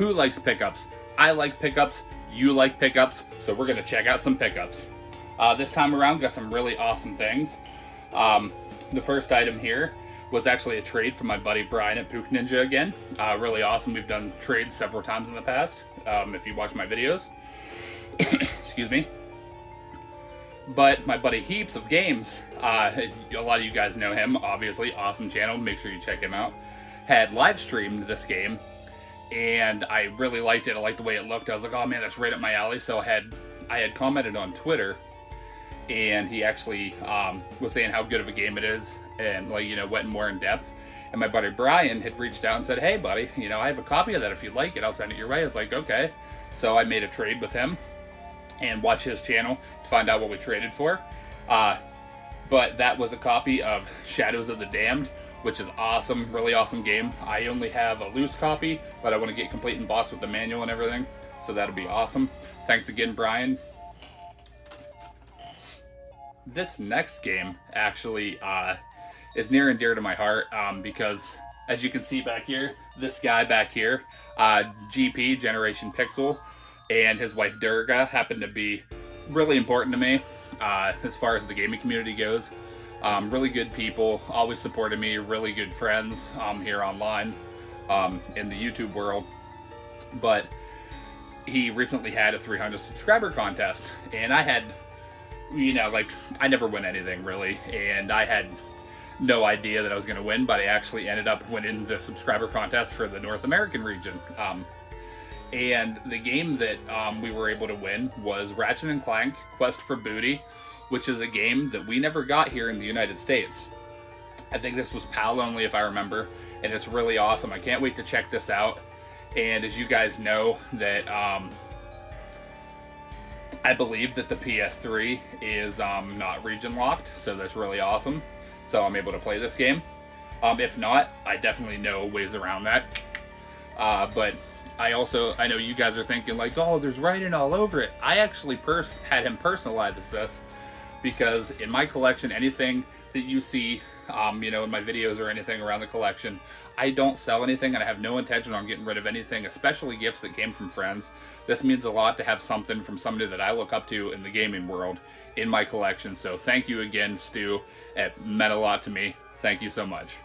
who likes pickups? I like pickups, you like pickups, so we're gonna check out some pickups. This time around, got some really awesome things. The first item here was actually a trade from my buddy Brian at PookNinja again. Really awesome. We've done trades several times in the past, if you watch my videos. Excuse me. But my buddy Heaps of Games, a lot of you guys know him, obviously, awesome channel, make sure you check him out, had live streamed this game, and I really liked it. I liked the way it looked. I was like, oh man, that's right up my alley. So I had commented on Twitter, and he actually was saying how good of a game it is, and like, you know, went more in depth. And my buddy Brian had reached out and said, hey buddy, you know, I have a copy of that. If you like it, I'll send it your way. I was like, okay. So I made a trade with him and watch his channel to find out what we traded for. But that was a copy of Shadows of the Damned, which is awesome, really awesome game. I only have a loose copy, but I want to get complete in box with the manual and everything, so that'll be awesome. Thanks again, Brian. This next game actually is near and dear to my heart because, as you can see back here, this guy back here, GP, Generation Pixel, and his wife Durga happen to be really important to me as far as the gaming community goes. Really good people, always supported me, really good friends here online in the YouTube world. But he recently had a 300 subscriber contest, and I had, you know, like, I never win anything really, and I had no idea that I was going to win, but I actually ended up winning the subscriber contest for the North American region. And the game that we were able to win was Ratchet and Clank Quest for Booty, which is a game that we never got here in the United States. I think this was PAL only, if I remember, and it's really awesome. I can't wait to check this out. And as you guys know, that I believe that the PS3 is not region locked, so that's really awesome. So I'm able to play this game. If not, I definitely know ways around that. But I know you guys are thinking like, oh, there's writing all over it. I actually had him personalize this, because in my collection, anything that you see, you know, in my videos or anything around the collection, I don't sell anything, and I have no intention on getting rid of anything, especially gifts that came from friends. This means a lot to have something from somebody that I look up to in the gaming world in my collection. So thank you again, Stu. It meant a lot to me. Thank you so much.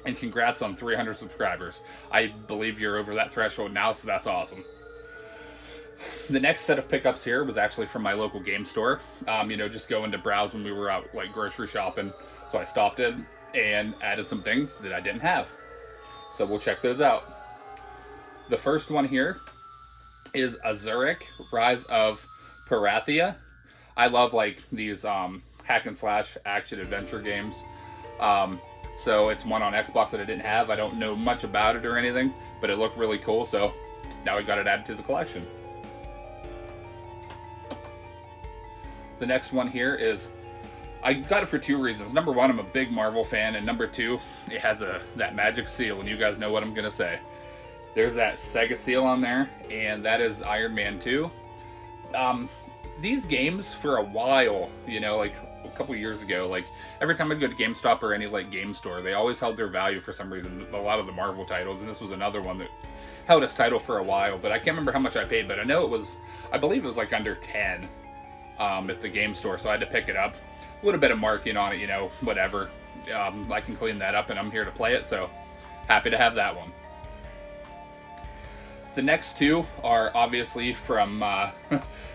And congrats on 300 subscribers. I believe you're over that threshold now, so that's awesome. The next set of pickups here was actually from my local game store. You know, just going to browse when we were out like grocery shopping. So I stopped in and added some things that I didn't have. So we'll check those out. The first one here is Azuric, Rise of Parathia. I love like these hack and slash action adventure games. So it's one on Xbox that I didn't have. I don't know much about it or anything, but it looked really cool, so now I got it added to the collection. The next one here is, I got it for two reasons. Number one, I'm a big Marvel fan, and number two, it has that magic seal, and you guys know what I'm gonna say. There's that Sega seal on there, and that is Iron Man 2. These games, for a while, you know, like a couple years ago, like every time I'd go to GameStop or any like game store, they always held their value for some reason, a lot of the Marvel titles, and this was another one that held its title for a while, but I can't remember how much I paid, but I know it was, I believe it was like under 10 at the game store, so I had to pick it up. A little bit of marking on it, you know, whatever. I can clean that up, and I'm here to play it, so happy to have that one. The next two are obviously from,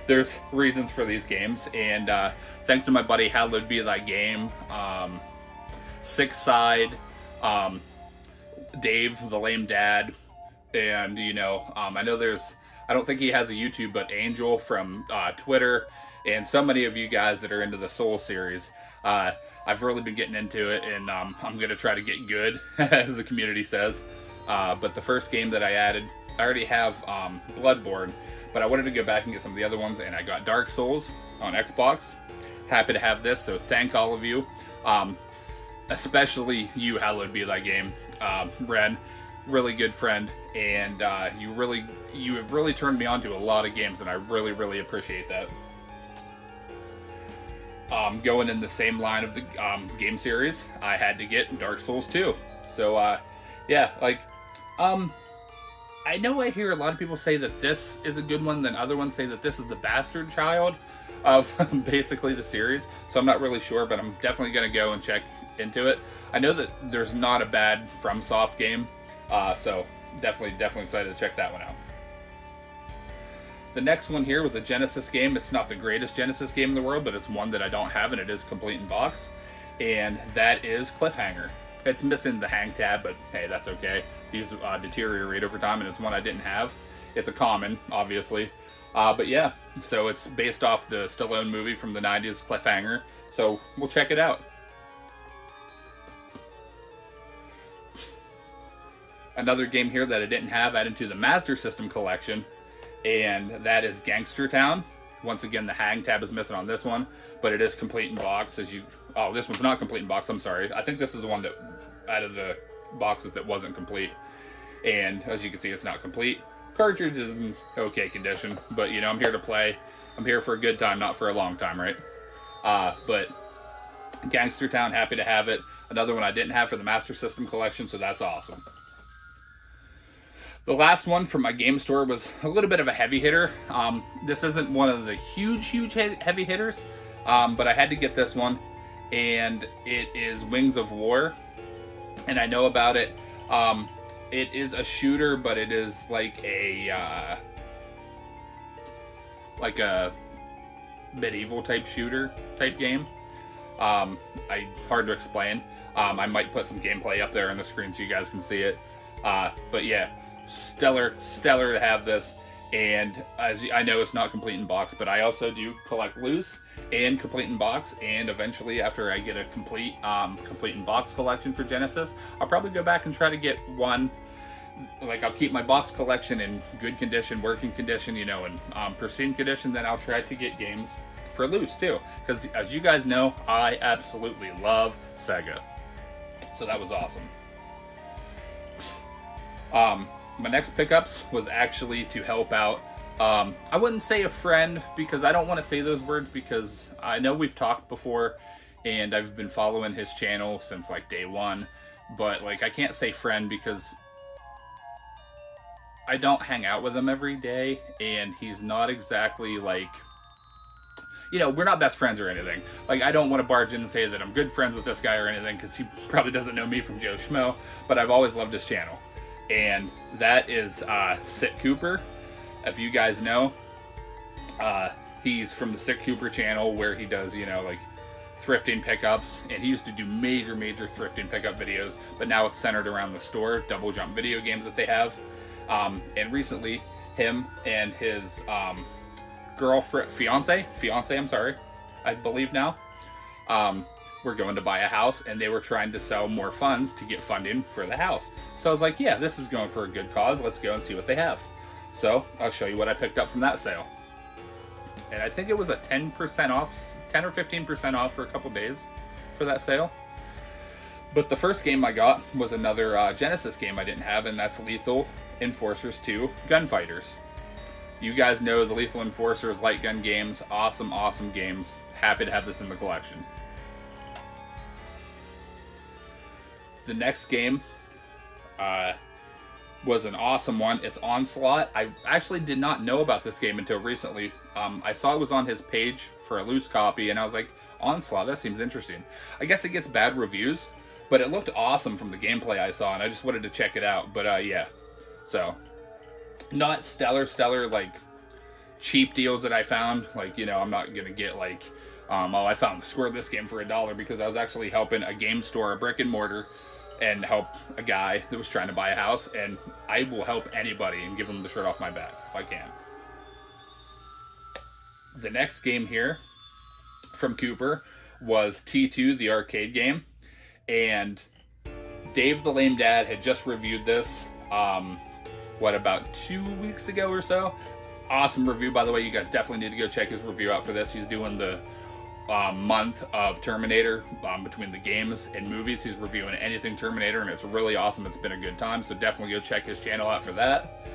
there's reasons for these games, and thanks to my buddy Hallowed Be Thy Game, Six Side, Dave the Lame Dad, and, you know, I know I don't think he has a YouTube, but Angel from Twitter, and so many of you guys that are into the Soul series. I've really been getting into it, and I'm going to try to get good, as the community says. But the first game that I added, I already have Bloodborne, but I wanted to go back and get some of the other ones, and I got Dark Souls on Xbox. Happy to have this, so thank all of you. Especially you, Hallowed Be Thy Game. Ren, really good friend, and you have really turned me on to a lot of games, and I really, really appreciate that. Going in the same line of the game series, I had to get Dark Souls 2. So, yeah, like, I I know I hear a lot of people say that this is a good one, then other ones say that this is the bastard child of basically the series. So I'm not really sure, but I'm definitely going to go and check into it. I know that there's not a bad FromSoft game, so definitely excited to check that one out. The next one here was a Genesis game. It's not the greatest Genesis game in the world, but it's one that I don't have, and it is complete in box. And that is Cliffhanger. It's missing the hang tab, but hey, that's okay. These deteriorate over time, and it's one I didn't have. It's a common, obviously. But yeah, so it's based off the Stallone movie from the 90s, Cliffhanger. So we'll check it out. Another game here that I didn't have added to the Master System collection, and that is Gangster Town. Once again, the hang tab is missing on this one, but it is complete in box. Oh, this one's not complete in box, I'm sorry. I think this is the one that, out of the boxes, that wasn't complete. And as you can see, it's not complete. Cartridge is in okay condition, but you know, I'm here to play. I'm here for a good time, not for a long time, right? But Gangster Town, happy to have it. Another one I didn't have for the Master System collection, so that's awesome. The last one from my game store was a little bit of a heavy hitter. This isn't one of the huge heavy hitters, but I had to get this one, and it is Wings of War, and I know about it. It is a shooter, but it is like a medieval type shooter type game. Hard to explain. I might put some gameplay up there on the screen so you guys can see it. But yeah, stellar to have this. And as I know, it's not complete in box, but I also do collect loose and complete in box. And eventually, after I get a complete in box collection for Genesis, I'll probably go back and try to get one. Like, I'll keep my box collection in good condition, working condition, you know, and pristine condition. Then I'll try to get games for loose too, because as you guys know, I absolutely love Sega. So that was awesome. My next pickups was actually to help out, I wouldn't say a friend, because I don't want to say those words, because I know we've talked before and I've been following his channel since like day one, but like I can't say friend because I don't hang out with him every day, and he's not exactly like, you know, we're not best friends or anything. Like, I don't want to barge in and say that I'm good friends with this guy or anything, because he probably doesn't know me from Joe Schmo, but I've always loved his channel. And that is Siccooper. If you guys know, he's from the Siccooper channel, where he does, you know, like thrifting pickups, and he used to do major thrifting pickup videos, but now it's centered around the store, Double Jump video games that they have. And recently, him and his fiance, I'm sorry, I believe now, were going to buy a house, and they were trying to sell more funds to get funding for the house. So I was like, yeah, this is going for a good cause. Let's go and see what they have. So I'll show you what I picked up from that sale. And I think it was a 10% off, 10 or 15% off for a couple days for that sale. But the first game I got was another Genesis game I didn't have, and that's Lethal Enforcers 2 Gunfighters. You guys know the Lethal Enforcers light gun games. Awesome games. Happy to have this in the collection. The next game was an awesome one. It's Onslaught. I actually did not know about this game until recently. I saw it was on his page for a loose copy, and I was like, Onslaught, that seems interesting. I guess it gets bad reviews, but it looked awesome from the gameplay I saw, and I just wanted to check it out. But yeah, so not stellar like cheap deals that I found. Like, you know, I'm not gonna get like, I scored this game for $1, because I was actually helping a game store, a brick and mortar, and help a guy that was trying to buy a house, and I will help anybody and give them the shirt off my back if I can. The next game here from Cooper was T2, the arcade game, and Dave the Lame Dad had just reviewed this, about 2 weeks ago or so. Awesome review, by the way. You guys definitely need to go check his review out for this. He's doing the month of Terminator, between the games and movies. He's reviewing anything Terminator, and it's really awesome. It's been a good time, so definitely go check his channel out for that.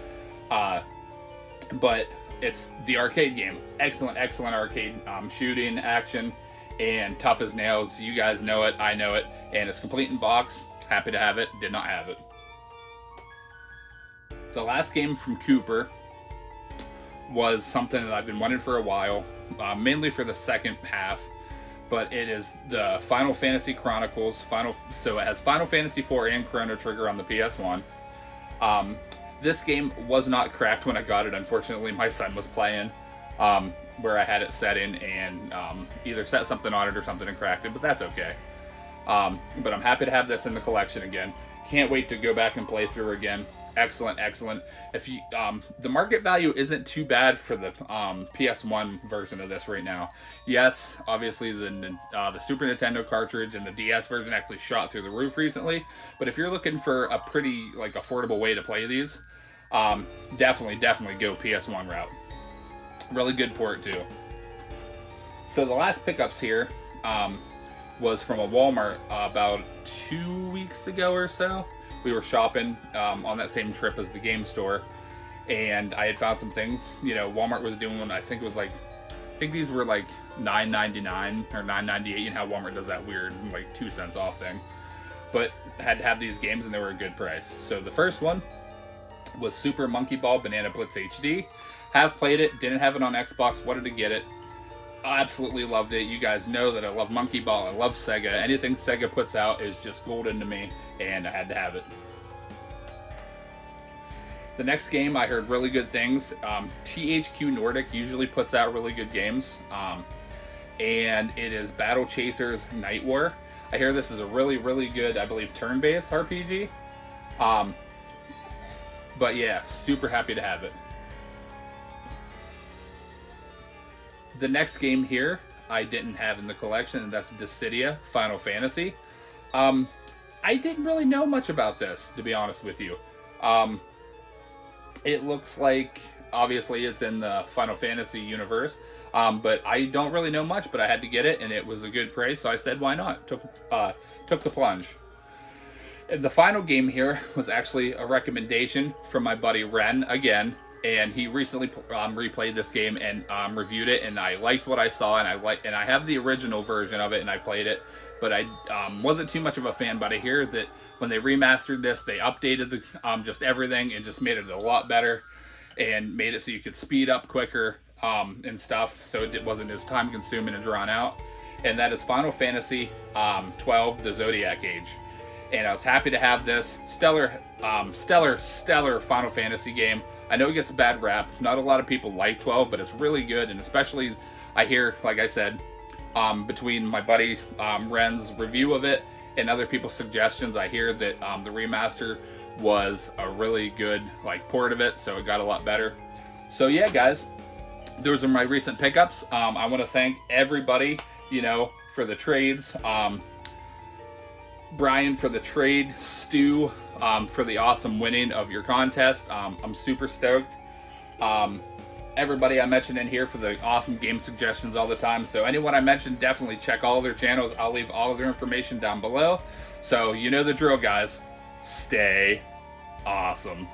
But it's the arcade game. Excellent arcade shooting, action, and tough as nails. You guys know it, I know it, and it's complete in box. Happy to have it. Did not have it. the last game from Cooper was something that I've been wanting for a while, mainly for the second half, but it is the Final Fantasy Chronicles. So it has Final Fantasy IV and Chrono Trigger on the PS1. This game was not cracked when I got it. Unfortunately, my son was playing where I had it set in and either set something on it or something and cracked it, but that's okay. But I'm happy to have this in the collection again. Can't wait to go back and play through again. Excellent, excellent. If you, the market value isn't too bad for the PS1 version of this right now. Yes, obviously the Super Nintendo cartridge and the DS version actually shot through the roof recently. But if you're looking for a pretty affordable way to play these, definitely go PS1 route. Really good port too. So the last pickups here was from a Walmart about 2 weeks ago or so. We were shopping on that same trip as the game store, and I had found some things. You know, Walmart was doing, I think it was I think these were like $9.99 or $9.98. You know how Walmart does that weird 2 cents off thing. But had to have these games and they were a good price. So the first one was Super Monkey Ball Banana Blitz HD. Have played it, didn't have it on Xbox, wanted to get it. Absolutely loved it. You guys know that I love Monkey Ball, I love Sega. Anything Sega puts out is just golden to me, and I had to have it. The next game, I heard really good things. THQ Nordic usually puts out really good games, and it is Battle Chasers Night War. I hear this is a really, really good, I believe, turn-based RPG. But yeah, super happy to have it. The next game here I didn't have in the collection, and that's Dissidia Final Fantasy. I didn't really know much about this, to be honest with you. It looks like, obviously, it's in the Final Fantasy universe, but I don't really know much, but I had to get it, and it was a good price, so I said, why not? Took the plunge. And the final game here was actually a recommendation from my buddy Ren, again. And he recently replayed this game and reviewed it, and I liked what I saw, and I have the original version of it, and I played it, but I wasn't too much of a fan. But I hear that when they remastered this, they updated the just everything and just made it a lot better, and made it so you could speed up quicker and stuff, so it wasn't as time consuming and drawn out. And that is Final Fantasy 12: The Zodiac Age. And I was happy to have this stellar Final Fantasy game. I know it gets a bad rap. Not a lot of people like 12, but it's really good. And especially, I hear, like I said, between my buddy Ren's review of it and other people's suggestions, I hear that the remaster was a really good port of it, so it got a lot better. So yeah, guys, those are my recent pickups. I want to thank everybody, for the trades. Brian for the trade, Stu for the awesome winning of your contest. I'm super stoked. Everybody I mentioned in here for the awesome game suggestions all the time. So anyone I mentioned, definitely check all their channels. I'll leave all of their information down below. So you know the drill, guys. Stay awesome.